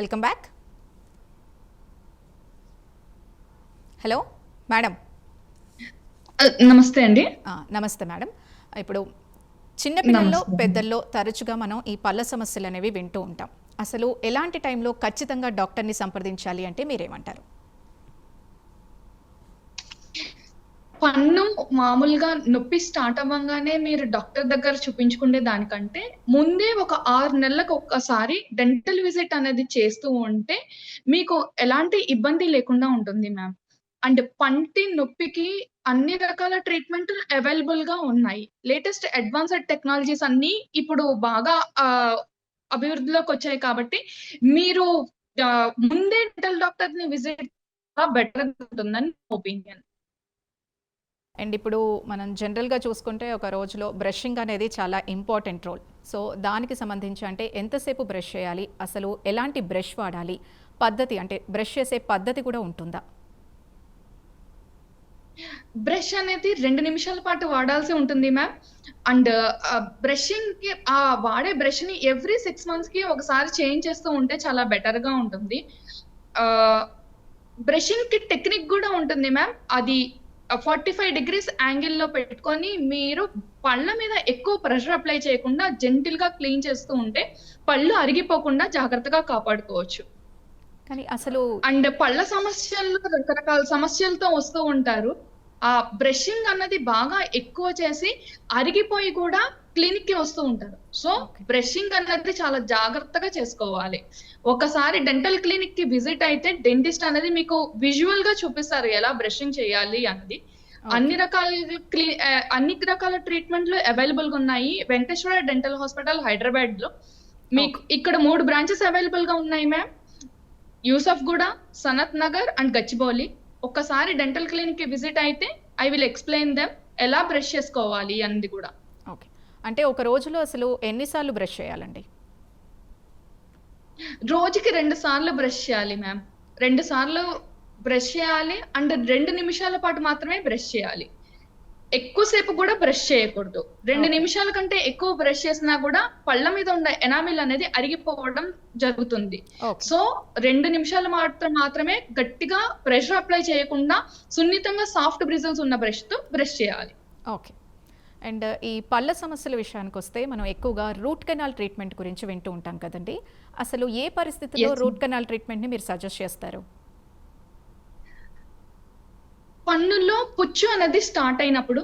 Welcome back. Hello madam. నమస్తే అండి. నమస్తే మేడం. ఇప్పుడు చిన్నపిల్లల్లో నమస్తే. పెద్దల్లో తరచుగా మనం ఈ పళ్ళ సమస్యలు అనేవి వింటూ ఉంటాం. అసలు ఎలాంటి టైంలో ఖచ్చితంగా డాక్టర్ని సంప్రదించాలి అంటే మీరేమంటారు? పన్ను మామూలుగా నొప్పి స్టార్ట్ అవ్వంగానే మీరు డాక్టర్ దగ్గర చూపించుకునే దానికంటే ముందే ఒక 6 నెలలకు ఒక్కసారి డెంటల్ విజిట్ అనేది చేస్తూ ఉంటే మీకు ఎలాంటి ఇబ్బంది లేకుండా ఉంటుంది మ్యామ్. అండ్ పంటి నొప్పికి అన్ని రకాల ట్రీట్మెంట్లు అవైలబుల్‌గా ఉన్నాయి. లేటెస్ట్ అడ్వాన్స్డ్ టెక్నాలజీస్ అన్నీ ఇప్పుడు బాగా అభివృద్ధిలోకొచ్చాయి కాబట్టి మీరు ముందే డెంటల్ డాక్టర్‌ని విజిట్ బెటర్‌గా ఉంటుందని నా ఒపీనియన్. అండ్ ఇప్పుడు మనం జనరల్గా చూసుకుంటే ఒక రోజులో బ్రషింగ్ అనేది చాలా ఇంపార్టెంట్ రోల్. సో దానికి సంబంధించి అంటే ఎంతసేపు బ్రష్ చేయాలి, అసలు ఎలాంటి బ్రష్ వాడాలి, పద్ధతి అంటే బ్రష్ చేసే పద్ధతి కూడా ఉంటుందా? బ్రష్ అనేది 2 నిమిషాల పాటు వాడాల్సి ఉంటుంది మ్యామ్. అండ్ బ్రషింగ్‌కి వాడే బ్రష్‌ని ఎవ్రీ 6 మంత్స్‌కి ఒకసారి చేంజ్ చేస్తూ ఉంటే చాలా బెటర్‌గా ఉంటుంది. ఆహ్, బ్రషింగ్‌కి టెక్నిక్ గూడా ఉంటుంది మ్యామ్. అది 45 డిగ్రీస్ యాంగిల్‌లో పెట్టుకొని మీరు పళ్ళ మీద ఎక్కువ ప్రెషర్ అప్లై చేయకుండా జెంటిల్‌గా క్లీన్ చేస్తూ ఉంటే పళ్ళు అరిగిపోకుండా జాగ్రత్తగా కాపాడుకోవచ్చు. కానీ అసలు అండ్ పళ్ళ సమస్యల్లో రకరకాల సమస్యలతో వస్తూ ఉంటారు. ఆ బ్రషింగ్ అన్నది బాగా ఎక్కువ చేసి అరిగిపోయి కూడా క్లినిక్‌కి వస్తూ ఉంటారు. So, okay. బ్రషింగ్ అన్నది చాలా జాగ్రత్తగా చేసుకోవాలి. ఒకసారి డెంటల్ క్లినిక్‌కి విజిట్ అయితే డెంటిస్ట్ అనేది మీకు విజువల్‌గా చూపిస్తారు ఎలా బ్రషింగ్ చేయాలి అన్నది. ఓకే. అన్ని రకాల ట్రీట్మెంట్‌లు అవైలబుల్‌గా ఉన్నాయి. వెంకటేశ్వర డెంటల్ హాస్పిటల్ హైదరాబాద్‌లో. మీకు ఓకే. ఇక్కడ 3 బ్రాంచెస్ అవైలబుల్‌గా ఉన్నాయి మ్యామ్. యూసఫ్‌గూడ, సనత్ నగర్ అండ్ గచ్చిబౌలి. ఒక్కసారి డెంటల్ క్లినిక్‌కి విజిట్ అయితే ఐ విల్ ఎక్స్‌ప్లెయిన్ దెమ్ ఎలా బ్రష్ చేసుకోవాలి అన్నది కూడా. ఓకే. అంటే ఒక రోజులో అసలు ఎన్నిసార్లు బ్రష్ చేయాలండి? రోజుకి 2 సార్లు బ్రష్ చేయాలి మ్యామ్. 2 సార్లు బ్రష్ చేయాలి. అండ్ 2 నిమిషాల పాటు మాత్రమే బ్రష్ చేయాలి. ఎక్కువ సేపు కూడా బ్రష్ చేయకూడదు. 2 ఓకే. నిమిషాల కంటే ఎక్కువ బ్రష్ చేసినా కూడా పళ్ళ మీద ఉన్న ఎనామిల్ అనేది అరిగిపోవడం జరుగుతుంది. ఓకే. సో, 2 నిమిషాలు మాత్రమే గట్టిగా ప్రెషర్ అప్లై చేయకుండా సున్నితంగా సాఫ్ట్ బ్రిజిల్స్ ఉన్న బ్రష్‌తో బ్రష్ చేయాలి. ఓకే. అండ్ ఈ పళ్ళ సమస్యల విషయానికొస్తే మనం ఎక్కువగా రూట్ కెనాల్ ట్రీట్మెంట్ గురించి వింటూ ఉంటాం కదండీ! అసలు ఏ పరిస్థితిలో యెస్. రూట్ కెనాల్ ట్రీట్మెంట్‌ని మీరు సజెస్ట్ చేస్తారు? పన్నులో పుచ్చు అనేది స్టార్ట్ అయినప్పుడు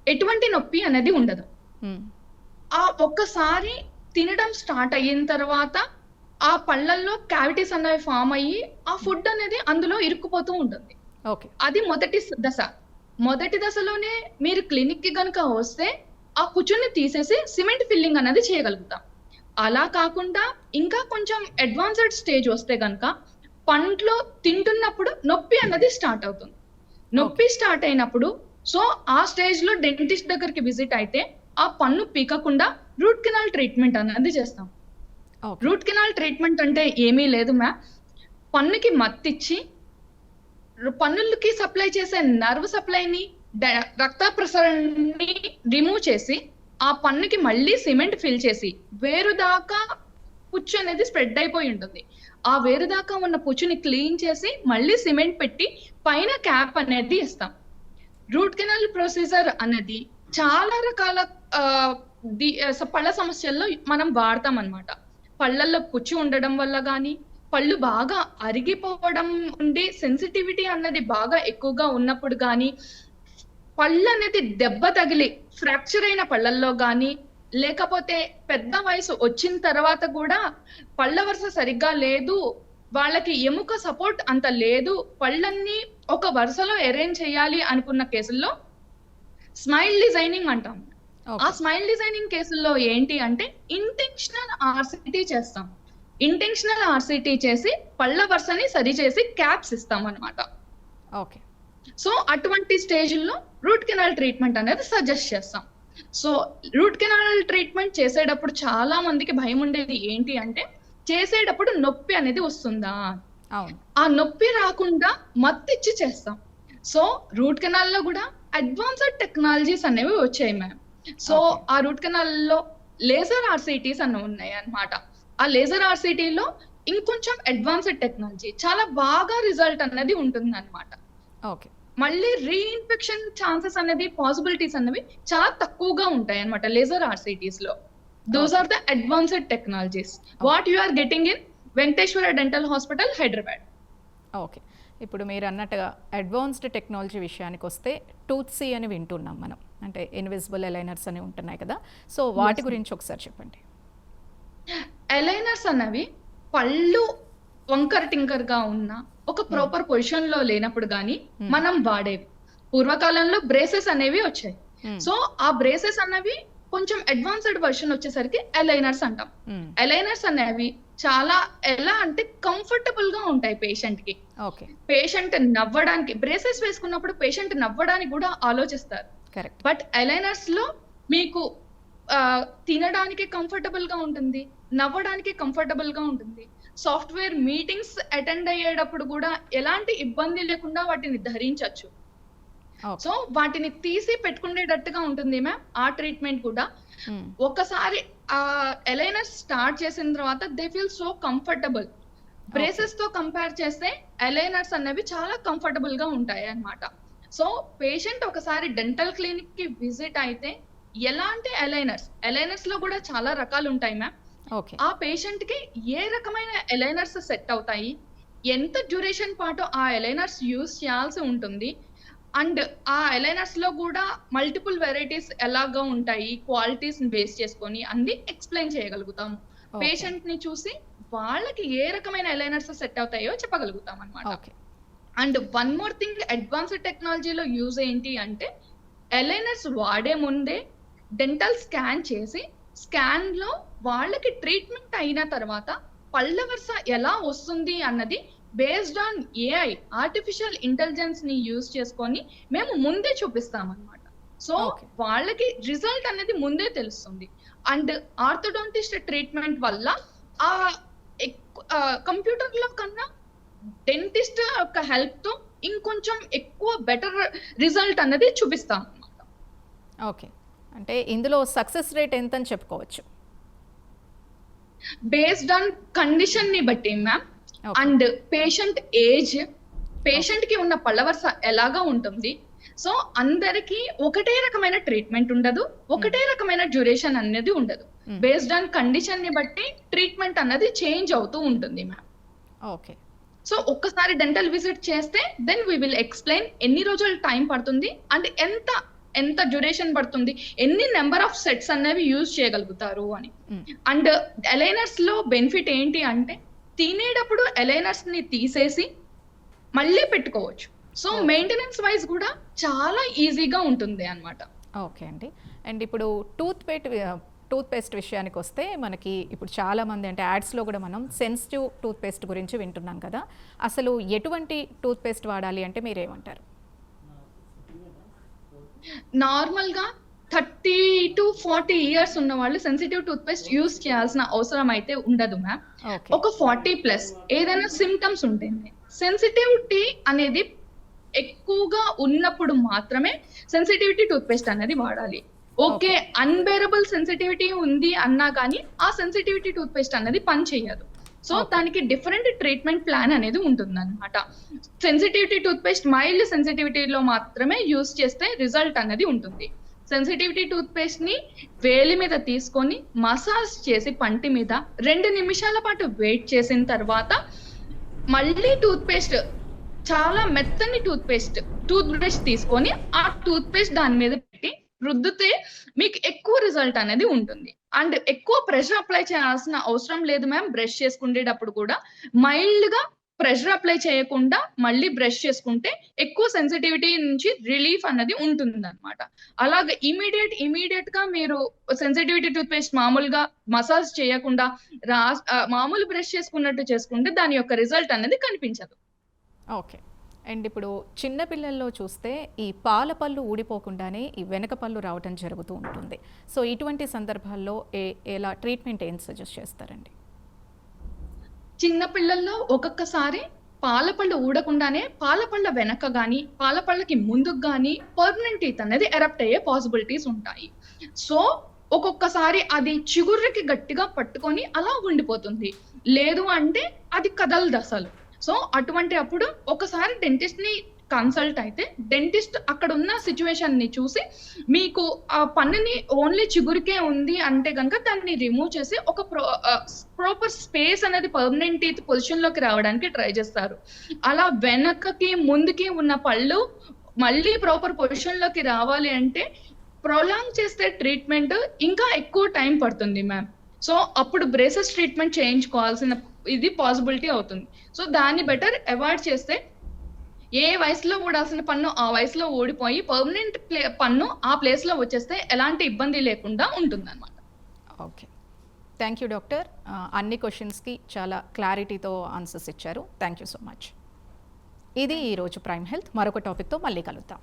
ఎటువంటి నొప్పి అనేది ఉండదు. హ్మ్. ఒక్కసారి తినడం స్టార్ట్ అయిన తర్వాత ఆ పళ్ళల్లో క్యావిటీస్ అనేవి ఫార్మ్ అయ్యి ఆ ఫుడ్ అనేది అందులో ఇరుక్కుపోతూ ఉంటుంది. ఓకే. అది మొదటి దశ. మొదటి దశలోనే మీరు క్లినిక్‌కి గనుక వస్తే ఆ పుచ్చుని తీసేసి సిమెంట్ ఫిల్లింగ్ అనేది చేయగలుగుతాం. అలా కాకుండా ఇంకా కొంచెం అడ్వాన్స్‌డ్ స్టేజ్ వస్తే గనుక పండ్లో తింటున్నప్పుడు నొప్పి అన్నది స్టార్ట్ అవుతుంది. ఓకే. నొప్పి స్టార్ట్ అయినప్పుడు సో, ఆ స్టేజ్‌లో డెంటిస్ట్ దగ్గరికి విజిట్ అయితే ఆ పన్ను పీకకుండా రూట్ కెనాల్ ట్రీట్మెంట్ అనేది చేస్తాం. ఓకే. రూట్ కెనాల్ ట్రీట్మెంట్ అంటే ఏమీ లేదు మ్యామ్. పన్నుకి మత్తిచ్చి పన్నులకి సప్లై చేసే నర్వ్ సప్లైని రక్త ప్రసరణని రిమూవ్ చేసి ఆ పన్నుకి మళ్ళీ సిమెంట్ ఫిల్ చేసి వేరు దాకా పుచ్చు అనేది స్ప్రెడ్ అయిపోయి ఉంటుంది. ఆ వేరు దాకా ఉన్న పుచ్చుని క్లీన్ చేసి మళ్ళీ సిమెంట్ పెట్టి పైన క్యాప్ అనేది ఇస్తాం. రూట్ కెనాల్ ప్రొసీజర్ అన్నది చాలా రకాల ఆహ్, పళ్ళ సమస్యల్లో మనం వాడతామనమాట. పళ్ళల్లో పుచ్చు ఉండడం వల్ల గానీ, పళ్ళు బాగా అరిగిపోవడం ఉండి సెన్సిటివిటీ అన్నది బాగా ఎక్కువగా ఉన్నప్పుడు గానీ, పళ్ళనేది దెబ్బ తగిలి ఫ్రాక్చర్ అయిన పళ్ళల్లో గానీ, లేకపోతే పెద్ద వయసు వచ్చిన తర్వాత గూడా పళ్ళ వరుస సరిగ్గా లేదు, వాళ్ళకి ఎముక సపోర్ట్ అంత లేదు, పళ్ళన్నీ ఒక వరుసలో అరేంజ్ చేయాలి అనుకున్న కేసుల్లో స్మైల్ డిజైనింగ్ అంటాం. ఆ ఓకే. స్మైల్ డిజైనింగ్ కేసుల్లో ఏంటి అంటే ఇంటెన్షనల్ ఆర్‌సిటీ చేస్తాం. ఇంటెన్షనల్ ఆర్‌సిటీ చేసి పళ్ళ వరుసని సరిచేసి క్యాప్స్ ఇస్తామనమాట. ఓకే. సో, అటువంటి స్టేజుల్లో రూట్ కెనాల్ ట్రీట్మెంట్ అనేది సజెస్ట్ చేస్తాం. సో, రూట్ కెనాల్ ట్రీట్మెంట్ చేసేటప్పుడు చాలా మందికి భయముండేది ఏంటి అంటే, చేసేటప్పుడు నొప్పి అనేది వస్తుందా? అవును. ఆ నొప్పి రాకుండా మత్తిచ్చి చేస్తాం. సో, రూట్ కెనాల్‌లో గూడా అడ్వాన్స్‌డ్ టెక్నాలజీస్ అనేవి వచ్చాయి మ్యామ్. So, okay. ఆ రూట్ కెనాల్‌లో లేజర్ ఆర్‌సిటీస్ అని ఉన్నాయన్నమాట. ఆ లేజర్ ఆర్‌సిటీలో ఇంకొంచెం అడ్వాన్స్డ్ టెక్నాలజీ చాలా బాగా రిజల్ట్ అన్నది ఉంటుంది అనమాట. ఓకే. మళ్ళీ రీఇన్ఫెక్షన్ ఛాన్సెస్ అనేది పాసిబిలిటీస్ అనేవి చాలా తక్కువగా ఉంటాయి అనమాట లేజర్ ఆర్సిటీస్ లో. Those okay. Are the advanced technologies okay. What you are getting in Venkateswara dental hospital, Hyderabad. Okay. ఇప్పుడు మీరు అన్నట్టుగా అడ్వాన్స్డ్ టెక్నాలజీ విషయానికి వస్తే టూత్సీ అని వింటున్నాం మనం. అంటే ఇన్విజిబుల్ అలైనర్స్ అని ఉంటున్నాయి కదా. సో వాటి Yes. గురించి ఒకసారి చెప్పండి. అలైనర్స్ అన్నవి పళ్ళు వంకర టింకర్ గా ఉన్న ఒక ప్రాపర్ పొజిషన్ లో లేనప్పుడు గానీ Hmm. మనం వాడేవి. పూర్వకాలంలో బ్రేసెస్ అనేవి వచ్చాయి. Hmm. సో ఆ బ్రేసెస్ అన్నవి కొంచెం అడ్వాన్స్డ్ వర్షన్ వచ్చేసరికి అలైనర్స్ అంటాం. Hmm. అలైనర్స్ అనేవి చాలా ఎలా అంటే కంఫర్టబుల్ గా ఉంటాయి పేషెంట్ కి. ఓకే. పేషెంట్ నవ్వడానికి, బ్రేసెస్ వేసుకున్నప్పుడు పేషెంట్ నవ్వడానికి కూడా ఆలోచిస్తారు. కరెక్ట్. బట్ అలైనర్స్ లో మీకు తినడానికి కంఫర్టబుల్ గా ఉంటుంది, నవ్వడానికి కంఫర్టబుల్ గా ఉంటుంది. సాఫ్ట్వేర్ మీటింగ్స్ అటెండ్ అయ్యేటప్పుడు కూడా ఎలాంటి ఇబ్బంది లేకుండా వాటిని ధరించవచ్చు. ఓకే. సో వాటిని తీసి పెట్టుకునేటట్టుగా ఉంటుంది మ్యామ్. ఆ ట్రీట్మెంట్ కూడా Hmm. ఒకసారి ఆ అలైనర్స్ స్టార్ట్ చేసిన తర్వాత they feel so comfortable. Braces తో కంపేర్ చేస్తే అలైనర్స్ అనేవి చాలా కంఫర్టబుల్ గా ఉంటాయి అన్నమాట. సో పేషెంట్ ఒకసారి డెంటల్ క్లినిక్ కి విజిట్ అయితే ఎలాంటి అలైనర్స్ లో కూడా చాలా రకాలు ఉంటాయి మ్యామ్. ఓకే. ఆ పేషెంట్ కి ఏ రకమైన అలైనర్స్ సెట్ అవుతాయి, ఎంత డ్యూరేషన్ పాటు ఆ అలైనర్స్ యూస్ చేయాల్సి ఉంటుంది, అండ్ ఆ అలైనర్స్ లో కూడా మల్టిపుల్ వెరైటీస్ ఎలాగా ఉంటాయి, క్వాలిటీస్ బేస్ చేసుకొని అన్ని ఎక్స్ప్లెయిన్ చేయగలుగుతాము. ఓకే. పేషెంట్ ని చూసి వాళ్ళకి ఏ రకమైన అలైనర్స్ సెట్ అవుతాయో చెప్పగలుగుతాం అన్నమాట. Okay. And one more thing, advanced టెక్నాలజీలో యూజ్ ఏంటి అంటే అలైనర్స్ వాడే ముందే డెంటల్ స్కాన్ చేసి, స్కాన్ లో వాళ్ళకి ట్రీట్మెంట్ అయిన తర్వాత పళ్ళ వరుస ఎలా వస్తుంది అన్నది based on AI, artificial intelligence ని యూజ్ చేసుకొని మేము ముందే చూపిస్తాం అన్నమాట. So Okay. వాళ్ళకి రిజల్ట్ అనేది ముందే తెలుస్తుంది. అండ్ ఆర్థోడాంటిస్ట్ ట్రీట్మెంట్ వల్ల ఆ కంప్యూటర్ లో కన్నా డెంటిస్ట్ యొక్క హెల్ప్ తో ఇంకొంచెం ఎక్కువ బెటర్ రిజల్ట్ అనేది చూపిస్తాం అన్నమాట. ఓకే. అంటే ఇందులో సక్సెస్ రేట్ ఎంతని చెప్పుకోవచ్చు? బేస్డ్ ఆన్ కండిషన్ ని బట్టి ma'am, okay. And patient age, patient కి ఉన్న పళ్ళ వరుస ఎలాగా ఉంటుంది. సో అందరికి ఒకటే రకమైన ట్రీట్మెంట్ ఉండదు, ఒకటే రకమైన డ్యూరేషన్ అనేది ఉండదు. Hmm. బేస్డ్ ఆన్ కండిషన్ ని బట్టి ట్రీట్మెంట్ అన్నది చేంజ్ అవుతూ ఉంటుంది మ్యామ్. ఓకే. సో ఒక్కసారి డెంటల్ విజిట్ చేస్తే దెన్ వీ విల్ ఎక్స్ప్లెయిన్ ఎన్ని రోజులు టైం పడుతుంది అండ్ ఎంత డ్యూరేషన్ పడుతుంది, ఎన్ని నెంబర్ ఆఫ్ సెట్స్ అనేవి యూజ్ చేయగలుగుతారు అని. Hmm. అండ్ అలైనర్స్ లో బెనిఫిట్ ఏంటి అంటే తినేటప్పుడు అలైనర్స్ ని తీసేసి మళ్ళీ పెట్టుకోవచ్చు. So Okay. మెయింటెనెన్స్ వైజ్ కూడా చాలా ఈజీగా ఉంటుంది అన్నమాట. ఓకే అండి. అండ్ ఇప్పుడు టూత్ పేస్ట్ విషయానికి వస్తే మనకి ఇప్పుడు చాలామంది అంటే యాడ్స్లో కూడా మనం సెన్సిటివ్ టూత్ పేస్ట్ గురించి వింటున్నాం కదా. అసలు ఎటువంటి టూత్ పేస్ట్ వాడాలి అంటే మీరేమంటారు? నార్మల్ గా 30 to 40 ఇయర్స్ ఉన్న వాళ్ళు సెన్సిటివ్ టూత్ పేస్ట్ యూస్ చేయాల్సిన అవసరం అయితే ఉండదు మ్యామ్. ఓకే. ఒక 40+ ఏదైనా సిమ్టమ్స్ ఉంటుంది, సెన్సిటివిటీ అనేది ఎక్కువగా ఉన్నప్పుడు మాత్రమే సెన్సిటివిటీ టూత్ పేస్ట్ అనేది వాడాలి. ఓకే, అన్బేరబుల్ సెన్సిటివిటీ ఉంది అన్నా కానీ ఆ సెన్సిటివిటీ టూత్ పేస్ట్ అనేది పని చేయదు. So Okay. దానికి డిఫరెంట్ ట్రీట్మెంట్ ప్లాన్ అనేది ఉంటుంది అనమాట. సెన్సిటివిటీ టూత్ పేస్ట్ మైల్డ్ సెన్సిటివిటీలో మాత్రమే యూస్ చేస్తే రిజల్ట్ అనేది ఉంటుంది. సెన్సిటివిటీ టూత్ పేస్ట్ ని వేలి మీద తీసుకొని మసాజ్ చేసి పంటి మీద 2 నిమిషాల పాటు వెయిట్ చేసిన తర్వాత మళ్ళీ టూత్ పేస్ట్, చాలా మెత్తని టూత్ బ్రష్ తీసుకొని ఆ టూత్ పేస్ట్ దాని మీద పెట్టి రుద్దితే మీకు ఎక్కువ రిజల్ట్ అనేది ఉంటుంది. అండ్ ఎక్కువ ప్రెషర్ అప్లై చేయాల్సిన అవసరం లేదు మ్యామ్. బ్రష్ చేసుకునేటప్పుడు కూడా మైల్డ్ గా ప్రెషర్ అప్లై చేయకుండా మళ్ళీ బ్రష్ చేసుకుంటే ఎక్కువ సెన్సిటివిటీ నుంచి రిలీఫ్ అన్నది ఉంటుంది అనమాట. అలాగే ఇమీడియట్ గా మీరు సెన్సిటివిటీ టూత్ పేస్ట్ మామూలుగా మసాజ్ చేయకుండా మామూలు బ్రష్ చేసుకున్నట్టు చేసుకుంటే దాని యొక్క రిజల్ట్ అనేది కనిపించదు. ఓకే. అండ్ ఇప్పుడు చిన్న పిల్లల్లో చూస్తే ఈ పాల పళ్ళు ఊడిపోకుండానే ఈ వెనక పళ్ళు రావటం జరుగుతూ ఉంటుంది. సో ఇటువంటి సందర్భాల్లో ఎలా ట్రీట్మెంట్ ఏం సజెస్ట్ చేస్తారండి? చిన్న పిల్లల్లో ఒక్కొక్కసారి పాలపళ్ళు ఊడకుండానే పాలపళ్ళ వెనక గానీ పాలపళ్ళకి ముందుకు గానీ పర్మనెంట్ టీత్ అనేది ఎరప్ట్ అయ్యే పాసిబిలిటీస్ ఉంటాయి. సో ఒక్కొక్కసారి అది చిగుర్రకి గట్టిగా పట్టుకొని అలా ఉండిపోతుంది. లేదు అంటే అది కదలదు అసలు. సో అటువంటి అప్పుడు ఒకసారి డెంటిస్ట్ ని కన్సల్ట్ అయితే డెంటిస్ట్ అక్కడ ఉన్న సిచ్యువేషన్ ని చూసి మీకు ఆ పన్నుని ఓన్లీ చిగురికే ఉంది అంటే గనుక దాన్ని రిమూవ్ చేసి ఒక ప్రాపర్ స్పేస్ అనేది పర్మనెంట్ టీత్ పొజిషన్ లోకి రావడానికి ట్రై చేస్తారు. అలా వెనకకి ముందుకి ఉన్న పళ్ళు మళ్ళీ ప్రాపర్ పొజిషన్ లోకి రావాలి అంటే ప్రొలాంగ్ చేస్తే ట్రీట్మెంట్ ఇంకా ఎక్కువ టైం పడుతుంది మ్యామ్. సో అప్పుడు బ్రేసెస్ ట్రీట్మెంట్ చేయించుకోవాల్సిన ఇది పాసిబిలిటీ అవుతుంది. సో దాన్ని బెటర్ అవాయిడ్ చేస్తే ఏ వయసులో ఊడాల్సిన పన్ను ఆ వయసులో ఊడిపోయి పర్మనెంట్ పన్ను ఆ ప్లేస్ లో వచ్చేస్తే ఎలాంటి ఇబ్బంది లేకుండా ఉంటుందన్నమాట. Okay, thank you doctor. అన్ని క్వశ్చన్స్కి చాలా క్లారిటీతో ఆన్సర్స్ ఇచ్చారు. Thank you so much. ఇది ఈరోజు ప్రైమ్ హెల్త్. మరొక టాపిక్తో మళ్ళీ కలుద్దాం.